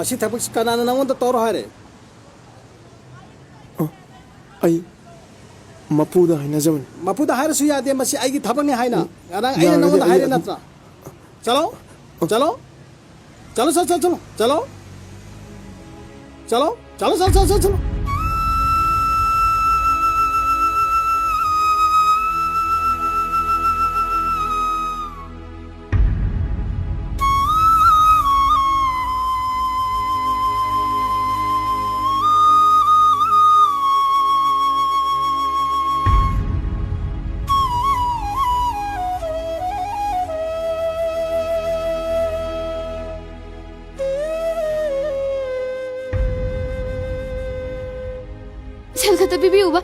मसी थबक कनाना नंगोंद तौर हारे आई मपूदा है नजवन मपूदा हारे सु यादे मसी आई की थबक ने हाइना अरंग आई नंगोंद हारे नत्रा चलो चलो चलो चलो चलो चलो चलो चलो चलो चलो चलो बीबी उबा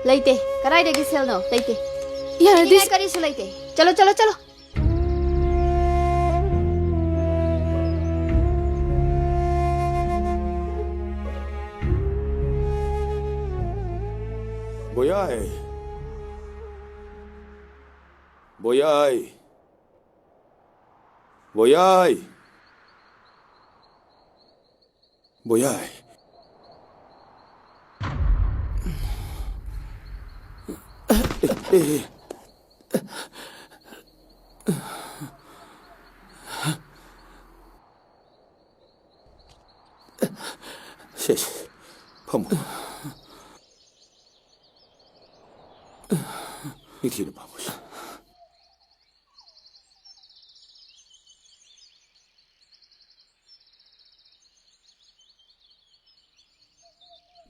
लाइते कराई देगी सेल नो लाइते यार दिस करी सु लाइते चलो चलो चलो बोयाई बोयाई बोयाई बोयाई शेष फमो 이리로 봐보시.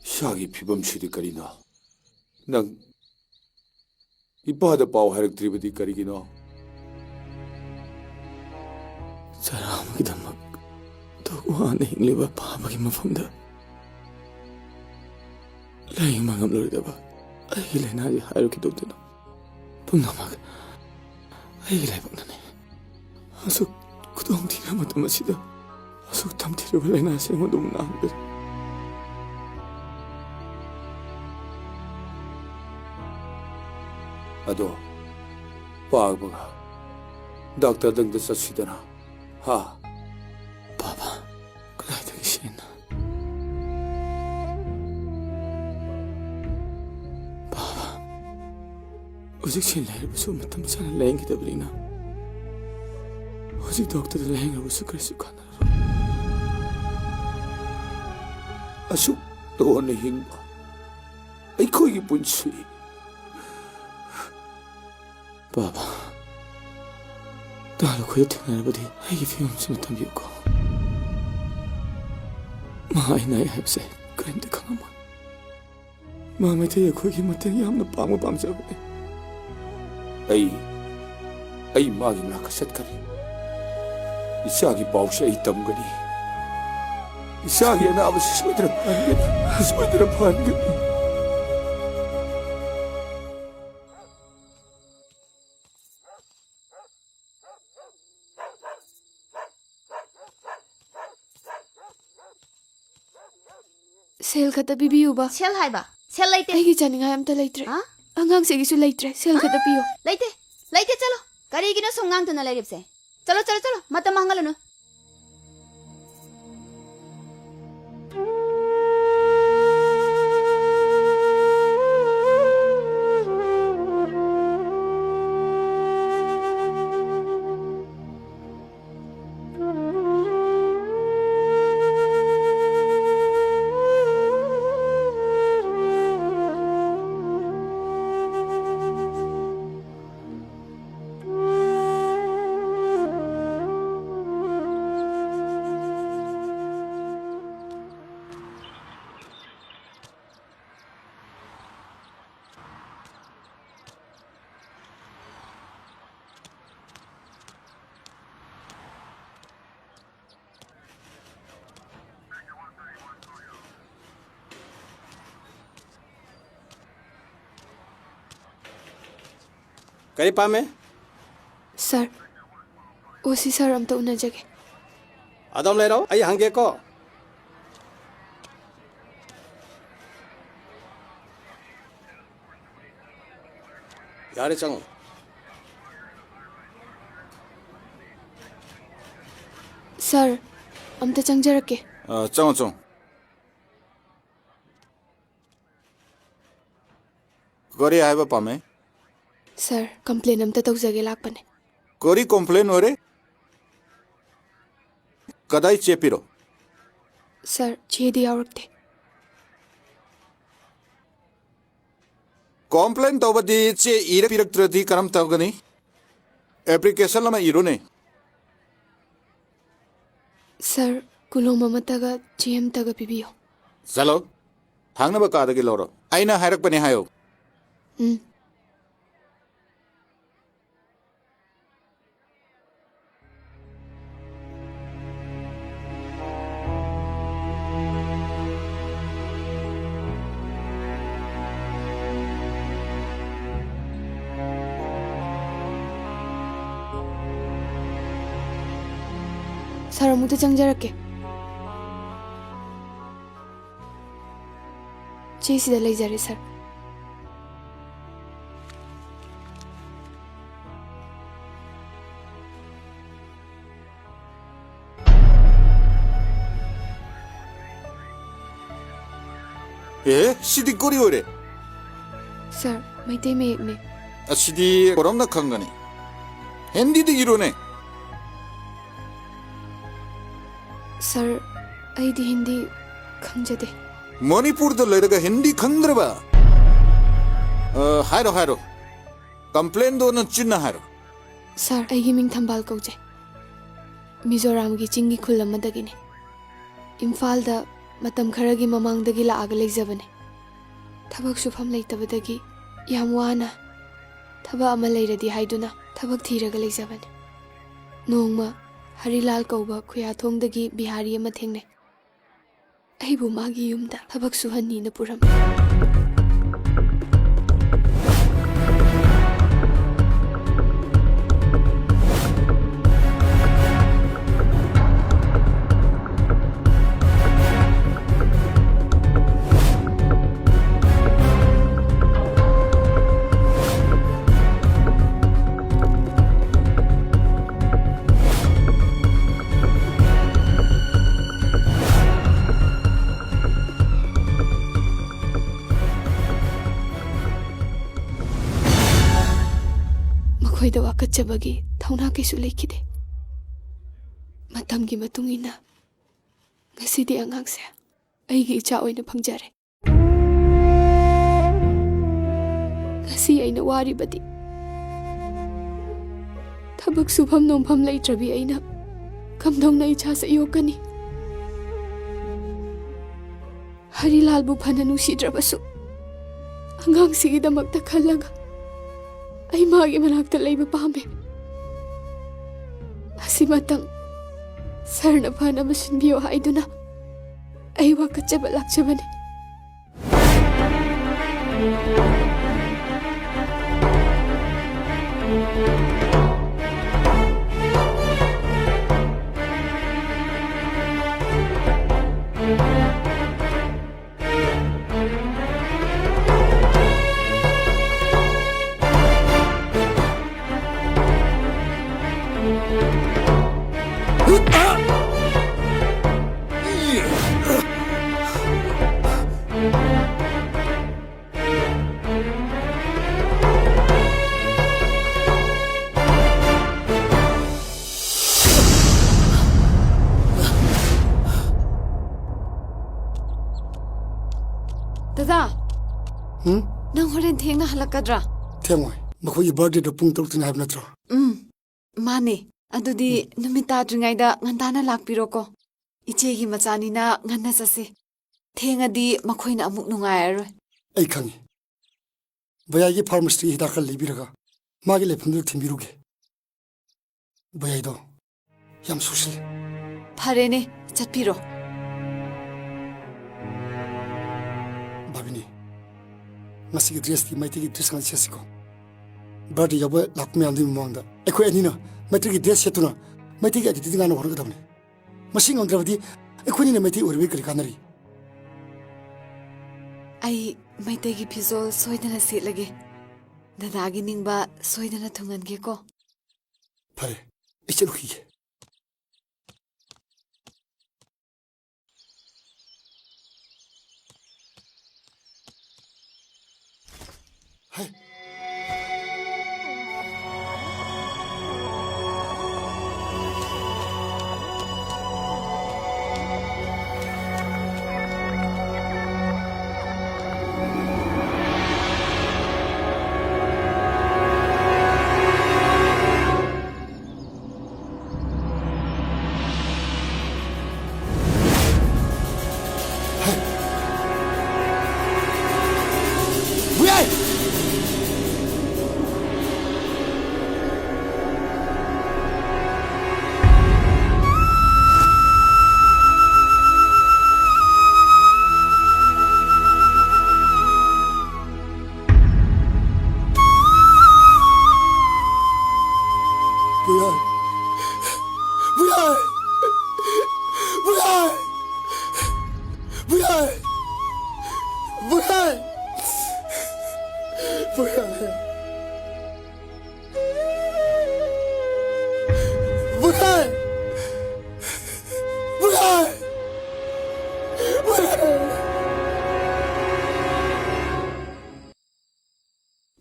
샤기 피범시디 거리나. 난 이뻐하다 빠오 하락드리버디 거리기나. 사람에게다막 더구 안에 일리바 바바기 마품다. 라이망 암로리다바 아이레나지 하이로키 도드나. 봄나막 아이레 박나네. 아속 그동 디라마도 마시다. 아속 탐티를 원래나 생활 너무 나은데. 아도 빠아버가 닥터 등도 썼시더나. 하. 바바 그래 되기 싫나. 바바 오직 신뢰를 무서운 못하면 사는 레인기다 버리나. हजी डॉक्टर लेंगे करीसु खाना असुक तोन हिंगबा अखोई पुंसी बाबा तालो खोय थेनरबदी आइगी फिल्म से तंबियुको माइना हैबसे करेंट खंगमा मामे थे अखोई मते यामना पामो पामजबने आई मागी मनाक सत्करी इसागी पाउसे आई तमगनी इसागी अनाब सोइदर फानगनी सेल खता पिबियुबा सेल हाइबा सेल लाइते ꯑꯩꯒꯤ ꯆꯥꯅꯤꯡꯉꯥꯏ ꯑꯝꯇ ꯂꯩꯇ꯭ꯔꯦ ꯑꯉꯥꯡꯁꯤꯒꯤꯁꯨ ꯂꯩꯇ꯭ꯔꯦ ꯁꯦꯜ ꯈꯛꯇ ꯄꯤꯌꯣ लाइते लाइते चलो करीगिनो सोंगांग तना लाइरिबसे चलो चलो चलो मत मांगलनु कई पामे सर ओसी सर अमता उनजगे अदम ले रहो आई हंगे को यारे चंगो सर अमता चंगजरके चंगो चंगो करी हाइबा पामे सर कंप्लेन अमता तौजगे लाकपने करी कंप्लेन हो रे कदाई चेपिरो सर चेदी यावरकते कंप्लेन तौबदी चे इरे पिरक्त्रदी करम तौगनी एप्लीकेशन लमा इरोने सर कुलोम अमतगा जेम तगा पिबियो चलो हांगनबा कादगे लौरो आइना हायरकपने हायो सर अमुता चंगजरके चेसिदा लेजरे सर सिदी करी हो रे सर मैते में एकने सिदी कोरमना खंगनी हिंदी दी इरोने सर अइदी हिंदी खंजदे मणिपुर द लेरगा हिंदी खंद्रबा हायरो हायरो कंप्लेन दो न चिन्ना हायरो सर अइगी मिंग थंबाल कौजे मिजोराम की चिंगी खुल अमदगिने इम्फाल दा मतम खरगी ममांगदगी लागा लेजबने थबक सुफम लेतबदगी याम वाना थबा अमा लेरदी हाइदुना थबक थीरगा लेजबने नोंगमा हरिलाल कौबा खुयाथोंदगी बिहारी अमा थेंगने अइबु मागी युमदा थबक सुहन्नी न पुरम मखोइदा वाकच्चबगी थौना कैसु लेखिदे ꯃꯇꯝꯒꯤ ꯃꯇꯨꯡ ꯏꯟꯅ ꯉꯁꯤꯗꯤ ꯑꯉꯥꯡꯁꯦ ꯑꯩꯒꯤ ꯏꯆꯥ ꯑꯣꯏꯅ ꯐꯪꯖꯔꯦ ꯉꯁꯤ ꯑꯩꯅ ꯋꯥꯔꯤꯕꯗꯤ ꯊꯕꯛ ꯁꯨꯐꯝ ꯅꯣꯝꯐꯝ ꯂꯩꯇ꯭ꯔꯕꯤ ꯑꯩꯅ ꯀꯝꯗꯧꯅ ꯏꯆꯥꯁꯦ ꯌꯣꯛꯀꯅꯤ ꯍꯔꯤꯂꯥꯜꯕꯨ ꯐꯅ ꯅꯨꯡꯁꯤꯗ꯭ꯔꯕꯁꯨ ꯑꯉꯥꯡꯁꯤꯒꯤꯗꯃꯛꯇ ꯈꯜꯂꯒ ꯑꯩ ꯃꯥꯒꯤ ꯃꯅꯥꯛꯇ ꯂꯩꯕ ꯄꯥꯝꯃꯦ ꯑꯁꯤꯃꯇꯪ ꯁꯔꯅ ꯐꯅꯕ ꯁꯤꯟꯕꯤꯌꯣ ꯍꯥꯏꯗꯨꯅ ꯑꯩ ꯋꯥꯀꯠꯆꯕ ꯂꯥꯛꯆꯕꯅꯤ दादा नंग होरेन थेंगना हलक्कद्रा थेंगोय मखोई बर्थडे दो पुंग तरुक तिना हाब नत्रो माने अदुदी नुमित ताद्रिङाइदा ngantana lakpiroko इचेगी मचानीना ngana चसे थेंगदी मखोइना अमुक नुंगायरoi आई खंगी बयागी फार्मेसी हिदाक लेबिरगा मागे लेफंदु थिंबिरुगे बयाइदो याम सुसिले फरेने चटपिरो भाबिनी मसिगी ड्रेस की मैतिगी ड्रेस ngani sesiko बर्थडे याबो लाकमे आंदी मोंगदा एखोय अनिना मैतिगी ड्रेस सेतुना मैतिगी अदिति ngana horga dabne मसिंग अंद्रबदी एखोयनि मैति ओरबे करि कानरी आई मैतेगी फिजोल सोइदना सेलगे दादागी निंगबा सोइदना थुंगनगे को फरे इचलुखी हाय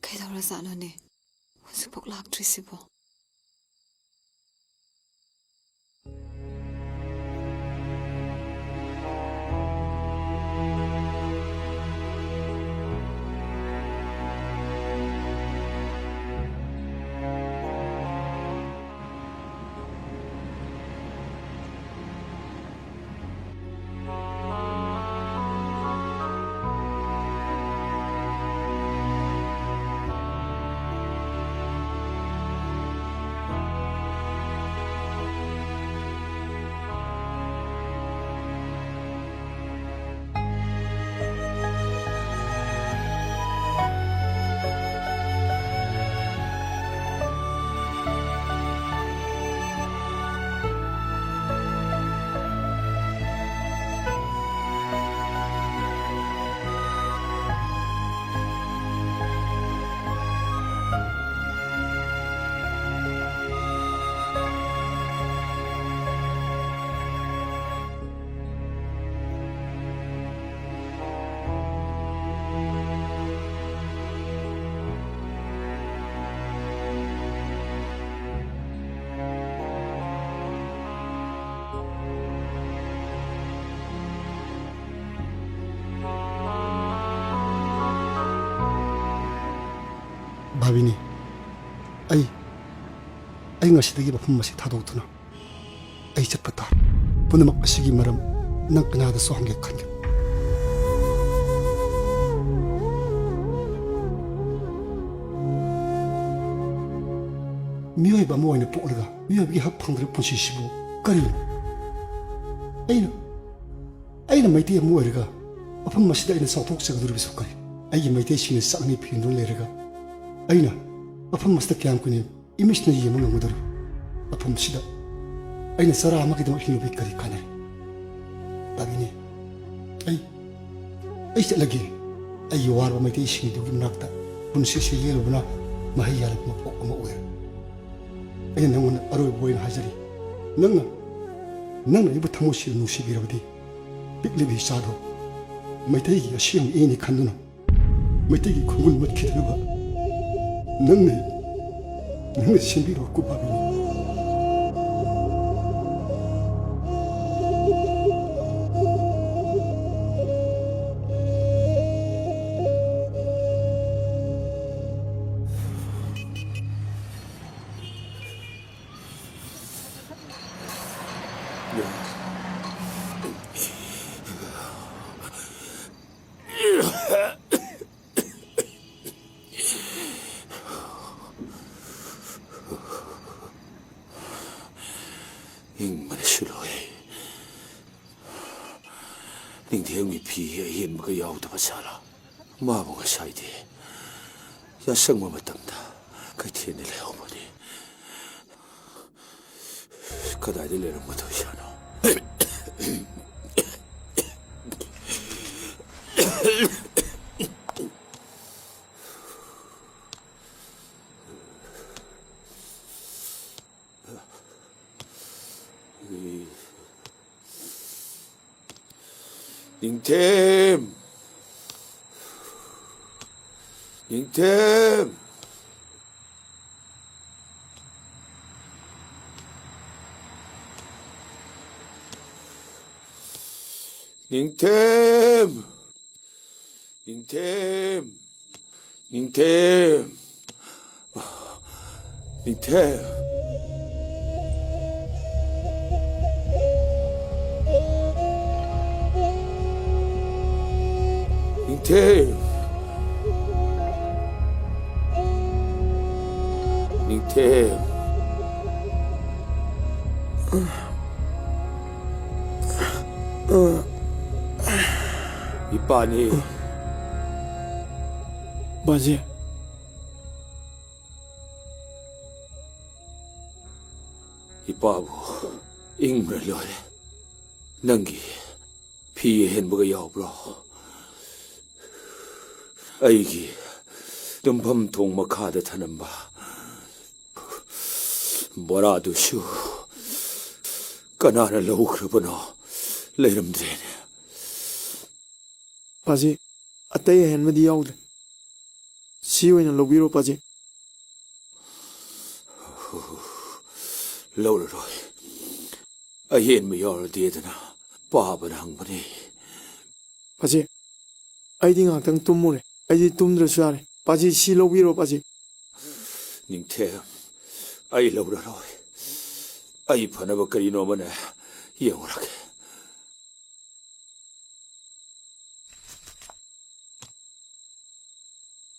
ꯀꯩꯗꯧꯔꯖꯥꯠꯅꯣꯅꯦ ꯍꯧꯖꯤꯛꯐꯥꯎ ꯂꯥꯛꯇ꯭ꯔꯤꯁꯤꯕꯣ भाविनी आई ngasi mafum masi thadokthuna ai chatpa tar punamak asigi maram nang kanada so hange khanje miyoi ba moina poklega miyoi gi hak phangre punsi sibu kari aina maiti amu erga afam masida ina sauthok sagdur bisu kari ai maiti sine sakni phindu lerga aina afam masta kyam kuni image na yema ngamudar afam sida aina sara amaki do hinu bikari kanari tabini ai chalagi ai war maiti sine du nakta punsi se yelo bna mahayal ma pok ma oer aina nangona aroi boin hajari nang ibu thamusi nusi birabdi biklebi sado maiti gi asyang eni khanduna maiti gi khungul mat khidaba nang 신비로 꾸바비니 닝대형이 비에 힘가 야우다바 살아 마보가 사이디 야성모 맞담다 그 티엔을 해오머니 그다이들 내는 것도 시아노 닝템 닝템 닝템 닝템 닝템 닝템 닝템 닝템 이빠니 बाजी 이빠부 잉물 loore 낭기 피에 henbuga yaubro 아이기 dumpham thong makhada thanamba 뭐라도 슈 kanana laukhrbano leiramdrene बाजी अतई हेनमदी याउद्रे सी ओइना लौबिरो बाजी लौररोय अहेनम यारदेदना पाबना हंगबने बाजी आइदि ngakhtang tummure आइदि तुमद्रसु यारे बाजी सी लौबिरो बाजी 닝템 아이 लौररोय 아이 फनब करिनो मने येउराके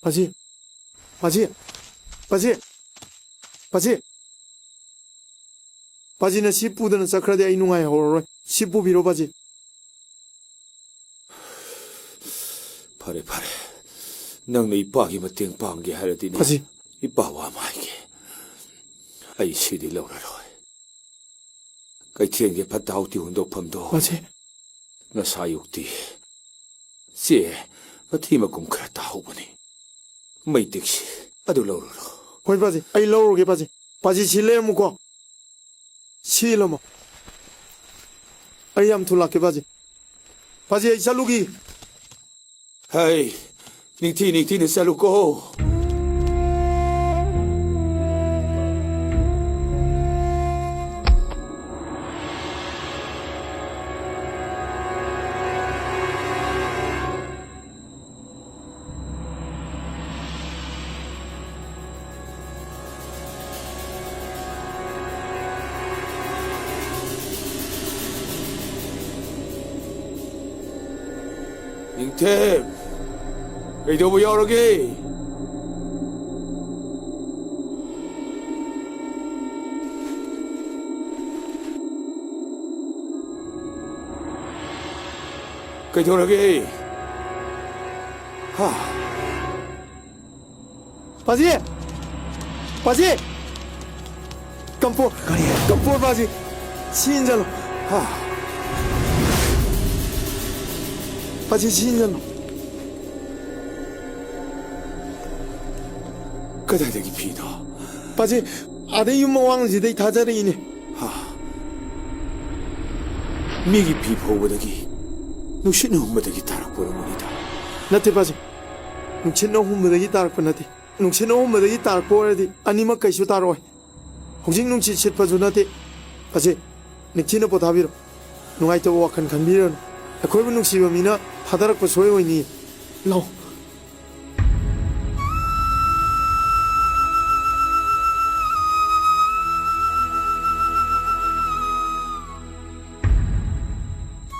बाजी बाजी बाजी बाजी बाजीना सी पुदना चक्रदे आई नुंगाय होरोय सी पुबिरो बाजी फारे फारे नंगने इपागी मतेंग पांगे हारदिने बाजी इपावा माइगे आई सिदि लौररोय कैथियंगे फताउति हुंदोफमदो बाजी ngsaayukti se athima kum khara taubani mai tiksi adu loro होय बाजी आई लौरोगे बाजी बाजी सिले मुको सिलमो आई am thula ke बाजी बाजी आई चालुगी hai ningti ne saluko 닝템, 그ꯩꯗꯧꯕ ꯌꯥꯎꯔꯒꯦ? 그ꯩꯗꯧꯔꯒꯦ? 하, बाजी बाजी कंपोर बाजी सीन चलो 하, बाजी सीन चलो 그다이대기 피다. बाजी आधे युम वांगजिदै थाजरइने 하, 미기 피 보고다기, 누시는 엄마다기 따라보는문이다. नते बाजी नुचिनो हुमदगी तारप नते नुचिनो हुमदगी तारप ओरदि अनिमक कैसु तारोय होजिंग नुचि सिटपजु नते बाजी निचिनो पोथाबिरो नुगाइतो वाखन खनबिरो अखोयबु नुसिबो मिना थादरक सोय ओइनी लाओ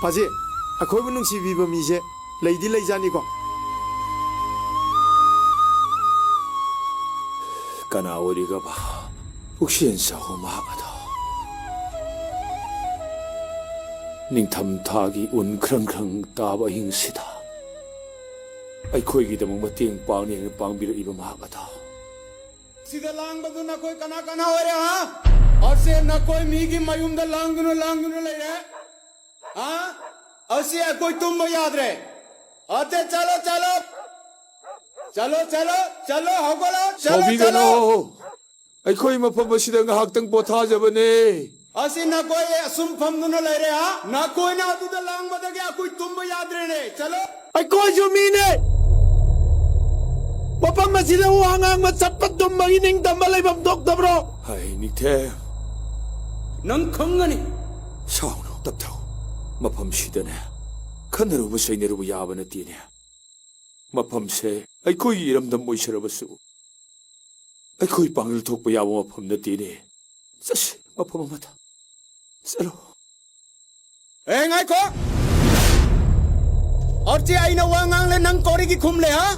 बाजी अखोयबु नुसिबिबो मिजे लैदि लैजानिको 까나 어리가 봐. 혹시 싸고 마가다. 닝탐타기 운 크렁크렁 따바 힝시다. ꯑꯩꯈꯣꯏꯒꯤꯗꯃꯛ ꯃꯇꯦꯡ ꯄꯥꯡꯅꯦꯅ ꯄꯥꯡꯕꯤꯔꯛꯏꯕ ꯃꯍꯥꯛ ꯑꯗꯣ सीधा लांग बदू ना कोई कना कना हो रहा हाँ और से ना कोई मीगी मयूम दा लांग दुनो ले रहे हाँ असी है कोई तुम याद रहे आते चलो चलो चलो चलो चलो होगलो चलो 서비가노 चलो ꯑꯩꯈꯣꯏ ꯃꯐꯝ ꯑꯁꯤꯗ ꯉꯥꯏꯍꯥꯛꯇꯪ ꯄꯣꯊꯥꯖꯕꯅꯦ असी ना कोई असुम फम दुनो ले रहे हाँ ना कोई ना तू दा लांग बदल गया कोई तुम याद रहे चलो ꯑꯩꯈꯣꯏꯁꯨ ꯃꯤꯅꯦ ꯃꯐꯝ ꯑꯁꯤꯗ ꯋꯥ ꯉꯥꯡꯕ ꯆꯠꯄ ꯇꯨꯝꯕꯒꯤ ꯅꯤꯡꯇꯝꯕ ꯂꯩꯐꯝ ꯊꯣꯛꯇꯕ꯭ꯔꯣ 하이 닉템 नंग खंगनी 사우노 답타오 마팜시드네 카네루부 세이네루부 야바네 띠네 마팜세 아이코이 이름도 모이셔러버스 아이코이 빵을 톡부 야보 마팜네 띠네 사시 마팜마다 세로 एंगाई को और ची आई ना वांगांग ले नंग कोरी की खुम ले हाँ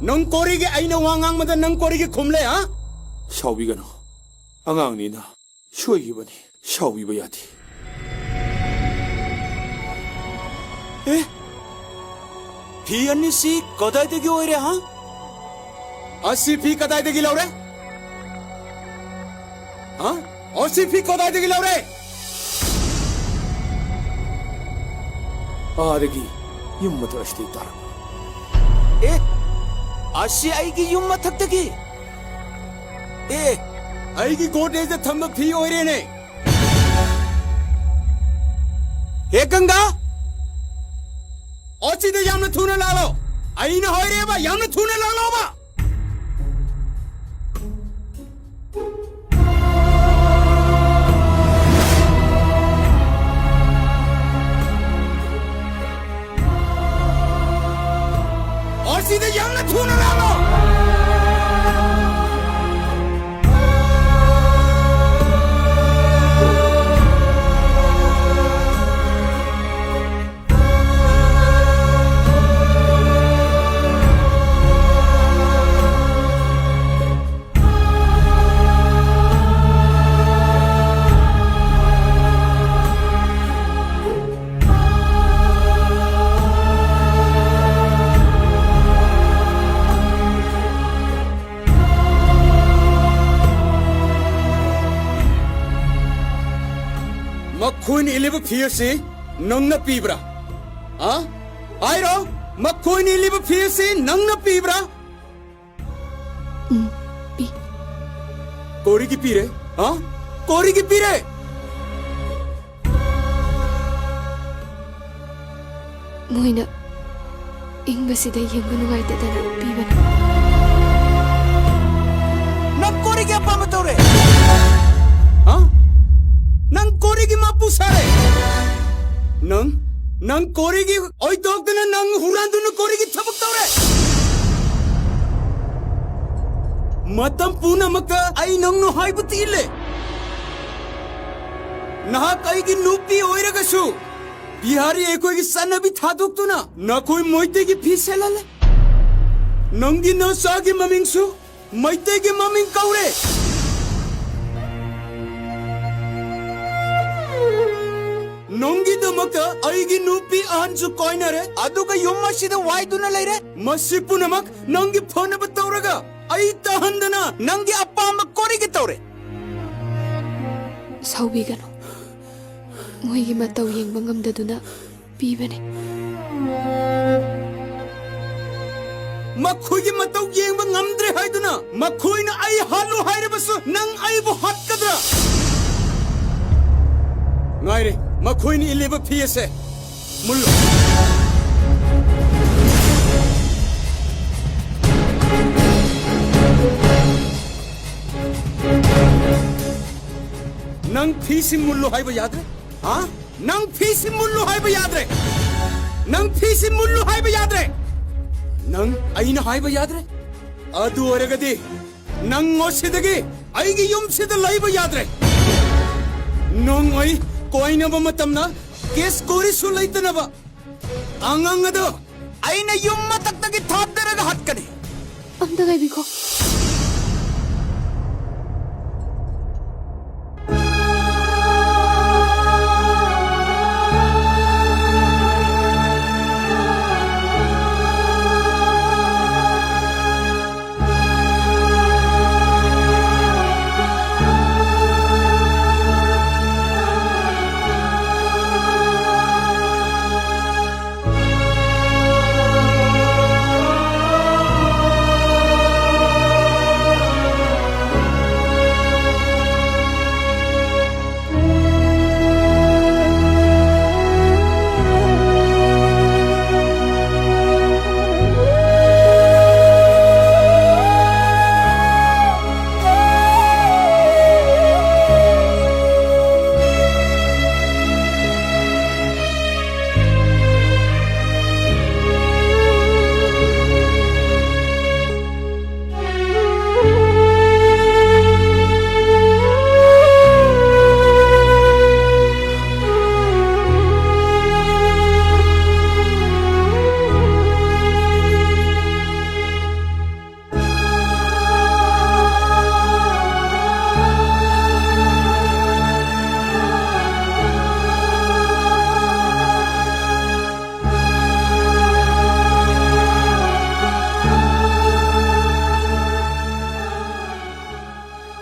नंग कोरी की आई ना वांगांग मतलब नंग कोरी की खुम ले हाँ 샤오비가노 앙앙니나 슈이기바니 샤오비바야디 ए फी अन्नी सी कदाई देगी हो रहे हाँ अस्सी फी कदाई देगी लौरे हाँ अस्सी फी कदाई देगी लौरे 아르기 윤마도 아시대 따라 ए अस्सी आई की युम मत थक देगी ए आई की गोटे से थंब फी हो रहे ने ए गंगा 어찌 돼 양는 투는 라로 아이는 허이래 봐 양는 투는 라로 봐 어찌 돼 양는 투는 라로 मक्खोइन इलिब फियसी नंगना पीबरा हाँ आयरो मक्खोइन इलिब फियसी नंगना पीबरा पी कोरी की पीरे हाँ कोरी की पीरे मोइना इंगबसिदा यंग नुगाइतदना पीबना नंग कोरी की अपा मतोरे हाँ नंग कोरी की मापू सारे नंग कोरी की ओई दोग दिन नंग हुरान दुनु कोरी की थपक तोरे मतम पूना मक्का आई नंग नो हाई बुतीले ꯅꯍꯥꯛ ꯑꯩꯒꯤ ꯅꯨꯄꯤ ꯑꯣꯏꯔꯒꯁꯨ ꯕꯤꯍꯥꯔꯤ ꯑꯩꯈꯣꯏꯒꯤ ꯆꯠꯅꯕꯤ ꯊꯥꯗꯣꯛꯇꯨꯅ ꯅꯈꯣꯏ ꯃꯩꯇꯩꯒꯤ ꯐꯤ ꯁꯦꯠꯍꯜꯂꯦ ꯅꯪꯒꯤ ꯅꯆꯥꯒꯤ ꯃꯃꯤꯡꯁꯨ ꯃꯩꯇꯩꯒꯤ ꯃꯃꯤꯡ ꯀꯧꯔꯦ ꯅꯪꯒꯤꯗꯃꯛꯇ ꯑꯩꯒꯤ ꯅꯨꯄꯤ ꯑꯍꯟꯁꯨ ꯀꯣꯏꯅꯔꯦ ꯑꯗꯨꯒ ꯌꯨꯝ ꯑꯁꯤꯗ ꯋꯥꯏꯗꯨꯅ ꯂꯩꯔꯦ ꯃꯁꯤ ꯄꯨꯝꯅꯃꯛ ꯅꯪꯒꯤ ꯐꯅꯕ ꯇꯧꯔꯒ ꯑꯩ ꯇꯍꯟꯗꯅ ꯅꯪꯒꯤ ꯑꯄꯥꯝꯕ ꯀꯣꯔꯤꯒꯦ ꯇꯧꯔꯦ ꯁꯥꯎꯕꯤꯒꯅꯨ ꯃꯣꯏꯒꯤ ꯃꯇꯧ ꯌꯦꯡꯕ ꯉꯝꯗꯗꯨꯅ ꯄꯤꯕꯅꯦ ꯃꯈꯣꯏꯒꯤ ꯃꯇꯧ ꯌꯦꯡꯕ ꯉꯝꯗ꯭ꯔꯦ ꯍꯥꯏꯗꯨꯅ ꯃꯈꯣꯏꯅ ꯑꯩ ꯍꯥꯠꯂꯨ ꯍꯥꯏꯔꯕꯁꯨ ꯅꯪ ꯑꯩꯕꯨ ꯍꯥꯠꯀꯗ꯭ꯔꯥ ꯉꯥꯏꯔꯦ ꯃꯈꯣꯏꯅ ꯏꯜꯂꯤꯕ ꯐꯤ ꯑꯁꯦ ꯃꯨꯜꯂꯨ ꯅꯪ ꯐꯤꯁꯤ ꯃꯨꯜꯂꯨ ꯍꯥꯏꯕ ꯌꯥꯗ꯭ꯔꯦ ꯅꯪ ꯐꯤꯁꯤ ꯃꯨꯜꯂꯨ ꯍꯥꯏꯕ ꯌꯥꯗ꯭ꯔꯦ ꯅꯪ ꯐꯤꯁꯤ ꯃꯨꯜꯂꯨ ꯍꯥꯏꯕ ꯌꯥꯗ꯭ꯔꯦ ꯅꯪ ꯑꯩꯅ ꯍꯥꯏꯕ ꯌꯥꯗ꯭ꯔꯦ ꯑꯗꯨ ꯑꯣꯏꯔꯒꯗꯤ ꯅꯪ ꯉꯁꯤꯗꯒꯤ ꯑꯩꯒꯤ ꯌꯨꯝꯁꯤꯗ ꯂꯩꯕ ꯌꯥꯗ꯭ꯔꯦ ꯅꯪ ꯑꯩ ꯀꯣꯏꯅꯕ ꯃꯇꯝꯗ ꯀꯦꯁ ꯀꯣꯔꯤꯁꯨ ꯂꯩꯇꯅꯕ ꯑꯉꯥꯡ ꯑꯗꯣ ꯑꯩꯅ ꯌꯨꯝ ꯃꯊꯛꯇꯒꯤ ꯊꯥꯗꯔꯒ ꯍꯥꯠꯀꯅꯤ ꯑꯝꯇ ꯉꯥꯏꯕꯤꯈꯣ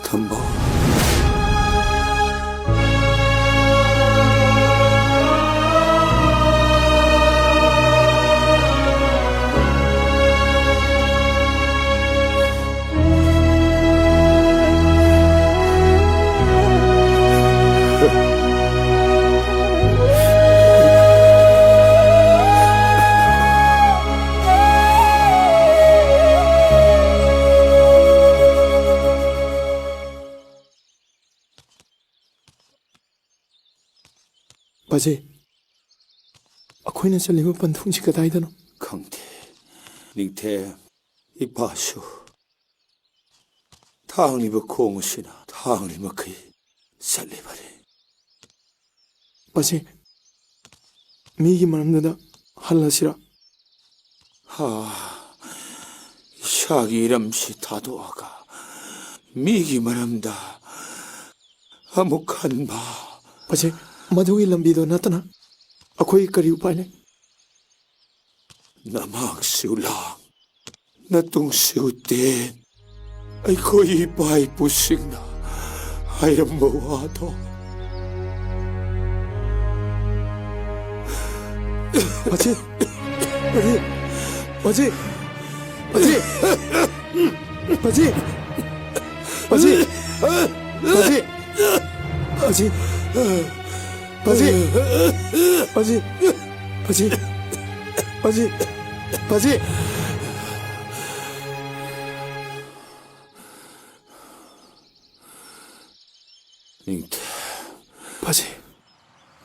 ꯊꯝꯕꯧ ꯄꯥꯖꯦ ꯑꯩꯈꯣꯏꯅ ꯆꯠꯂꯤꯕ ꯄꯟꯊꯨꯡꯁꯤ ꯀꯗꯥꯏꯗꯅꯣ ꯈꯪꯗꯦ ꯅꯤꯡꯊꯦꯝ ꯏꯄꯥꯁꯨ ꯊꯥꯡꯂꯤꯕ ꯈꯣꯡ ꯑꯁꯤꯅ ꯊꯥꯡꯂꯤ ꯃꯈꯩ ꯆꯠꯂꯤꯕꯅꯤ ꯄꯥꯖꯦ ꯃꯤꯒꯤ ꯃꯔꯝꯗꯨꯗ ꯍꯜꯂꯁꯤꯔꯥ ꯏꯁꯥꯒꯤ ꯏꯔꯝꯁꯤ ꯊꯥꯗꯣꯛꯑꯒ ꯃꯤꯒꯤ ꯃꯔꯝꯗ ꯑꯃꯨꯛ ꯈꯟꯕ ꯄꯥꯖꯦ ꯃꯗꯨꯒꯤ ꯂꯝꯕꯤꯗꯣ ꯅꯠꯇꯅ ꯑꯩꯈꯣꯏ ꯀꯔꯤ ꯎꯄꯥꯏ ꯂꯩ ꯅꯃꯥꯡꯁꯨ ꯂꯥꯡ ꯅꯇꯨꯡꯁꯨ ꯇꯦꯟ ꯑꯩꯈꯣꯏ ꯏꯄꯥ ꯏꯄꯨꯁꯤꯡꯅ ꯍꯥꯏꯔꯝꯕ ꯋꯥꯗꯣ ꯄꯥꯖꯦ ꯄꯥꯖꯦ ꯄꯥꯖꯦ ꯄꯥꯖꯦ ꯄꯥꯖꯦ ꯄꯥꯖꯦ ꯄꯥꯖꯦ Pazi, Pazi, Pazi, Pazi, Pazi. ꯅꯤꯡꯊꯦꯝ Pazi.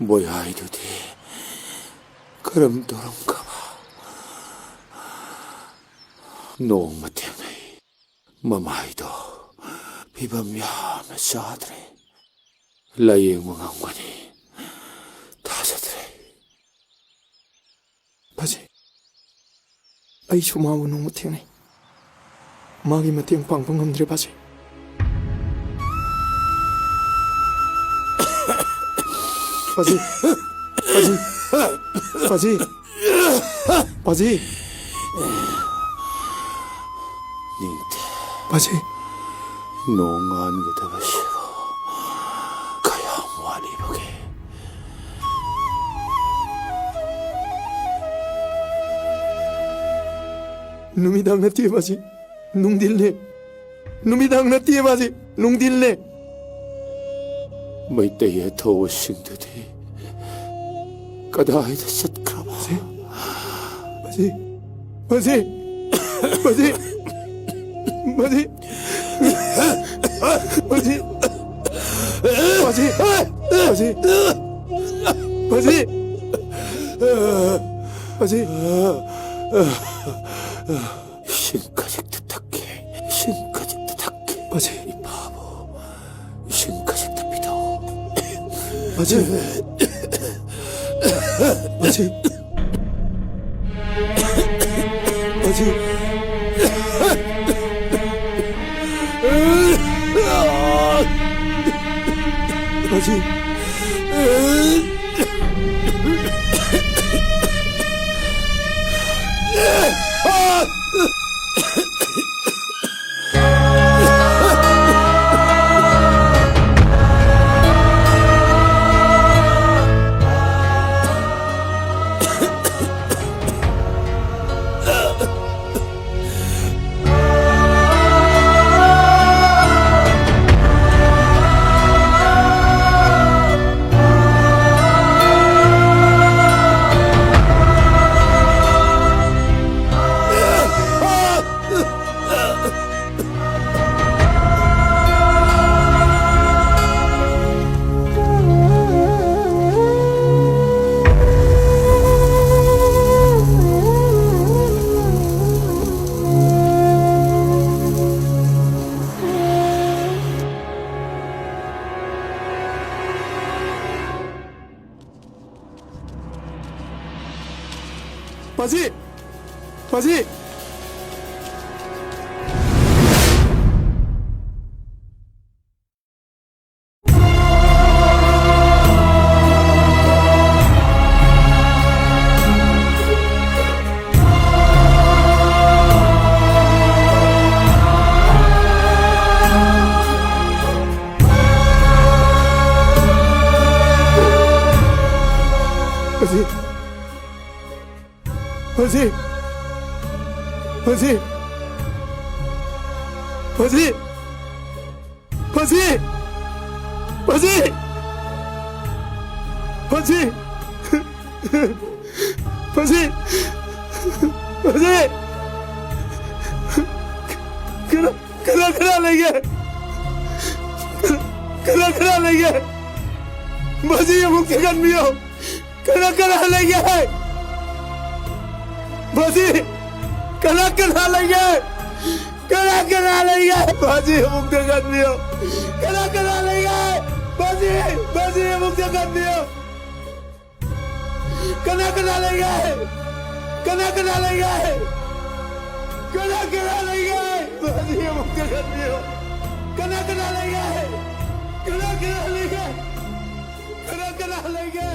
ꯃꯣꯏ ꯍꯥꯏꯗꯨꯗꯤ ꯀꯔꯝ ꯇꯧꯔꯝꯒꯕ ꯅꯣꯡꯃ ꯊꯦꯡꯅꯩ ꯃꯃꯥꯏꯗꯣ ꯐꯤꯕꯝ ꯌꯥꯝꯅ ꯆꯥꯗ꯭ꯔꯦ ꯂꯥꯏꯌꯦꯡꯕ ꯉꯝꯒꯅꯤ ꯑꯩꯁꯨ ꯃꯥꯕꯨ ꯅꯣꯡꯃ ꯊꯦꯡꯅꯩ ꯃꯥꯒꯤ ꯃꯇꯦꯡ ꯄꯥꯡꯕ ꯉꯝꯗ꯭ꯔꯦ ꯕꯥꯖꯤ 바지 바지 바지 닌테 바지 농한 게 다시고 가야 완이 보게 누미당 나띠에 바지 농딜네 누미당 나띠에 바지 농딜네 머이때에 더우신듯이 까다이다 샷크라바 바지 바지 바지 바지 바지 바지 바지 바지 바지 신가직 뜻할게 신가직 뜻할게 바지 이 바보 신가직 뜻비도 바지 바지 바지 바지 바지 바지 바지 바지 바지 바지 바지 바지 바지 바지 그라 लेंगे करा लेंगे बाजी ये मुक्त कर मियो करा लेंगे बाजी करा लेंगे बाजी ये मुक्त कर मियो करा लेंगे बाजी ये मुक्त कर मियो करा लेंगे बाजी ये मुक्त कर मियो करा लेंगे